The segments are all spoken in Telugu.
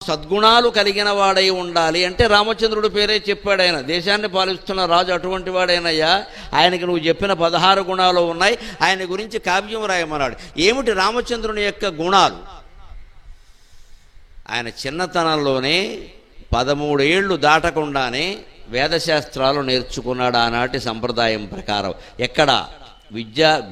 సద్గుణాలు కలిగిన వాడై ఉండాలి అంటే రామచంద్రుడి పేరే చెప్పాడు. ఆయన దేశాన్ని పాలిస్తున్న రాజు అటువంటి వాడైనయ్యా, ఆయనకి నువ్వు చెప్పిన 16 గుణాలు ఉన్నాయి, ఆయన గురించి కావ్యం రాయమన్నాడు. ఏమిటి రామచంద్రుని యొక్క గుణాలు? ఆయన చిన్నతనంలోనే 13 ఏళ్ళు దాటకుండానే వేదశాస్త్రాలు నేర్చుకున్నాడు ఆనాటి సంప్రదాయం ప్రకారం. ఎక్కడ?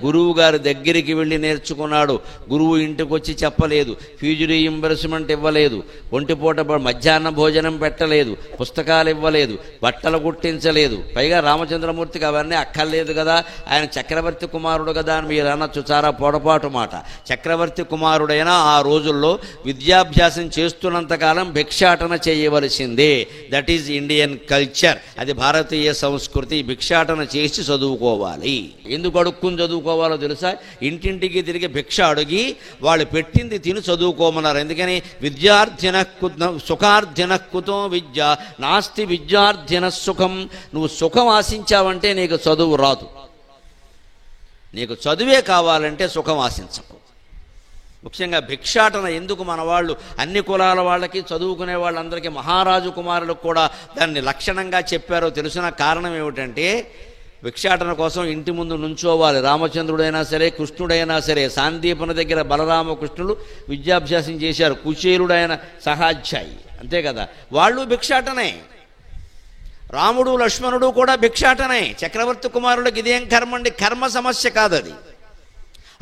గురువు గారి దగ్గరికి వెళ్ళి నేర్చుకున్నాడు. గురువు ఇంటికి వచ్చి చెప్పలేదు, ఫీజు రీయింబర్స్మెంట్ ఇవ్వలేదు, ఒంటిపూట మధ్యాహ్న భోజనం పెట్టలేదు, పుస్తకాలు ఇవ్వలేదు, బట్టలు కుట్టించలేదు. పైగా రామచంద్రమూర్తికి అవన్నీ అక్కర్లేదు కదా, ఆయన చక్రవర్తి కుమారుడు కదా అని మీరు అనొచ్చు, చాలా పొడపాటు మాట. చక్రవర్తి కుమారుడైనా ఆ రోజుల్లో విద్యాభ్యాసం చేస్తున్నంతకాలం భిక్షాటన చేయవలసిందే. That is Indian culture. అది భారతీయ సంస్కృతి. భిక్షాటన చేసి చదువుకోవాలి. ఎందుకు అడుక్కుని చదువుకోవాలో తెలుసా? ఇంటింటికి తిరిగి భిక్ష అడిగి వాళ్ళు పెట్టింది తిని చదువుకోమన్నారు. ఎందుకని? విద్యార్థిన సుఖార్థిన కుతో విద్య నాస్తి విద్యార్థిన సుఖం. నువ్వు సుఖం ఆశించావంటే నీకు చదువు రాదు. నీకు చదువే కావాలంటే సుఖం ఆశించకు. ముఖ్యంగా భిక్షాటన ఎందుకు మన వాళ్ళు అన్ని కులాల వాళ్ళకి, చదువుకునే వాళ్ళందరికీ, మహారాజు కుమారులకు కూడా దాన్ని లక్షణంగా చెప్పారో తెలిసిన కారణం ఏమిటంటే, భిక్షాటన కోసం ఇంటి ముందు నుంచోవాలి. రామచంద్రుడైనా సరే, కృష్ణుడైనా సరే. సాందీపన దగ్గర బలరామకృష్ణులు విద్యాభ్యాసం చేశారు. కుచేలుడైన సహాధ్యాయి, అంతే కదా, వాళ్ళు భిక్షాటనే. రాముడు లక్ష్మణుడు కూడా భిక్షాటనే. చక్రవర్తి కుమారుడికి ఇదేం కర్మండి? కర్మ సమస్య కాదది.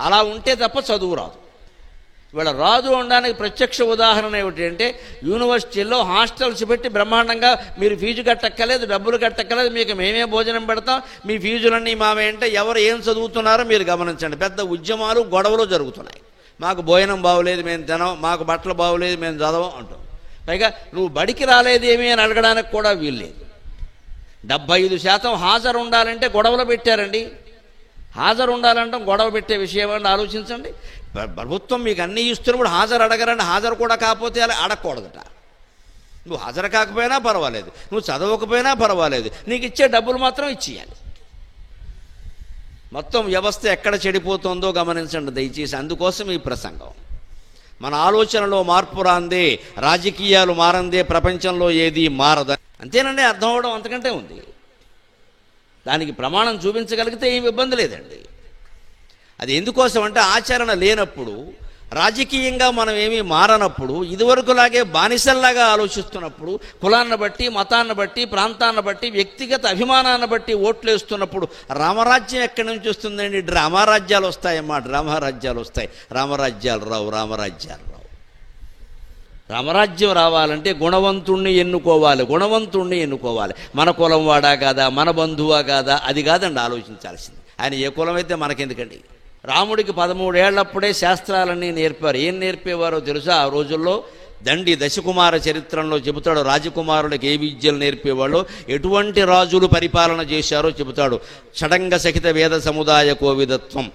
అలా ఉంటే తప్ప చదువు రాదు. ఇవాళ రాదు అనడానికి ప్రత్యక్ష ఉదాహరణ ఏమిటంటే, యూనివర్సిటీల్లో హాస్టల్స్ పెట్టి బ్రహ్మాండంగా మీరు ఫీజు కట్టక్కలేదు, డబ్బులు కట్టక్కలేదు, మీకు మేమే భోజనం పెడతాం, మీ ఫీజులన్నీ మావే అంటే ఎవరు ఏం చదువుతున్నారో మీరు గమనించండి. పెద్ద ఉద్యమాలు, గొడవలు జరుగుతున్నాయి. మాకు భోజనం బాగోలేదు మేము తినం, మాకు బట్టలు బాగోలేదు మేము చదవం అంటాం. పైగా నువ్వు బడికి రాలేదేమీ అని అడగడానికి కూడా వీల్లేదు. 75% హాజరు ఉండాలంటే గొడవలు పెట్టారండి. హాజరు ఉండాలంటాం గొడవ పెట్టే విషయం అని ఆలోచించండి. ప్రభుత్వం మీకు అన్నీ ఇస్తున్నప్పుడు హాజరు అడగరండి. హాజరు కూడా కాకపోతే అలా అడగకూడదట. నువ్వు హాజరు కాకపోయినా పర్వాలేదు, నువ్వు చదవకపోయినా పర్వాలేదు, నీకు ఇచ్చే డబ్బులు మాత్రం ఇచ్చేయాలి. మొత్తం వ్యవస్థ ఎక్కడ చెడిపోతుందో గమనించండి దయచేసి. అందుకోసం ఈ ప్రసంగం. మన ఆలోచనలో మార్పు రాందే, రాజకీయాలు మారందే ప్రపంచంలో ఏది మారదు. అంతేనండి, అర్థం అవడం అంతకంటే ఉంది. దానికి ప్రమాణం చూపించగలిగితే ఏమి ఇబ్బంది లేదండి. అది ఎందుకోసం అంటే, ఆచరణ లేనప్పుడు, రాజకీయంగా మనం ఏమీ మారనప్పుడు, ఇదివరకులాగే బానిసల్లాగా ఆలోచిస్తున్నప్పుడు, కులాన్ని బట్టి, మతాన్ని బట్టి, ప్రాంతాన్ని బట్టి, వ్యక్తిగత అభిమానాన్ని బట్టి ఓట్లు వేస్తున్నప్పుడు రామరాజ్యం ఎక్కడి నుంచి వస్తుందండి? డ్రామారాజ్యాలు వస్తాయమ్మా, డ్రామారాజ్యాలు వస్తాయి. రామరాజ్యాలు రావు. రామరాజ్యం రావాలంటే గుణవంతుణ్ణి ఎన్నుకోవాలి. మన కులం వాడా కాదా, మన బంధువా కాదా, అది కాదండి ఆలోచించాల్సింది. ఆయన ఏ కులం అయితే మనకెందుకండి? రాముడికి 13 ఏళ్లప్పుడే శాస్త్రాలన్నీ నేర్పారు. ఏం నేర్పేవారో తెలుసా? ఆ రోజుల్లో దండి దశకుమార చరిత్రలో చెబుతాడు, రాజకుమారులకు ఏ విద్యలు నేర్పేవాళ్ళు, ఎటువంటి రాజులు పరిపాలన చేశారో చెబుతాడు. షడంగ సహిత వేద సముదాయ కోవిదత్వం,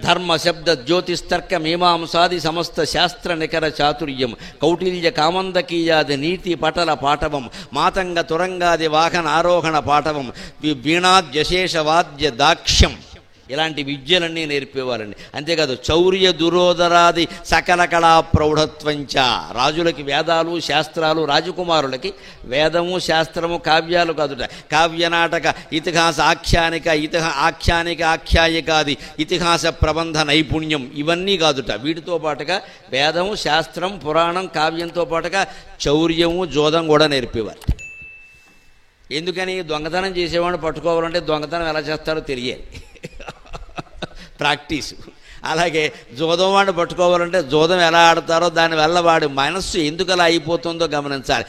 ధర్మ శబ్ద జ్యోతిస్తర్క మీమాంసాది సమస్త శాస్త్ర నికర చాతుర్యం, కౌటిల్య కామందకీయాది నీతి పటల పాటవం, మాతంగ తురంగాది వాహన ఆరోహణ పాటవం, వీణాద్యశేష వాద్య దాక్ష్యం, ఇలాంటి విద్యలన్నీ నేర్పేవారండి. అంతేకాదు చౌర్య దురోదరాది సకల కళా ప్రౌఢత్వంచ. రాజులకి వేదాలు శాస్త్రాలు, రాజకుమారులకి వేదము శాస్త్రము కావ్యాలు కాదుట. కావ్యనాటక ఇతిహాస ఆఖ్యానిక, ఆఖ్యాయికాది ఇతిహాస ప్రబంధ నైపుణ్యం ఇవన్నీ కాదుట. వీటితో పాటుగా వేదము శాస్త్రం పురాణం కావ్యంతో పాటుగా చౌర్యము జోదం కూడా నేర్పేవారు. ఎందుకని? దొంగతనం చేసేవాడిని పట్టుకోవాలంటే దొంగతనం ఎలా చేస్తారో తెలియాలి, ప్రాక్టీసు. అలాగే జోదం వాడిని పట్టుకోవాలంటే జోదం ఎలా ఆడతారో దానివల్ల వాడి మనస్సు ఎందుకు అలా అయిపోతుందో గమనించాలి.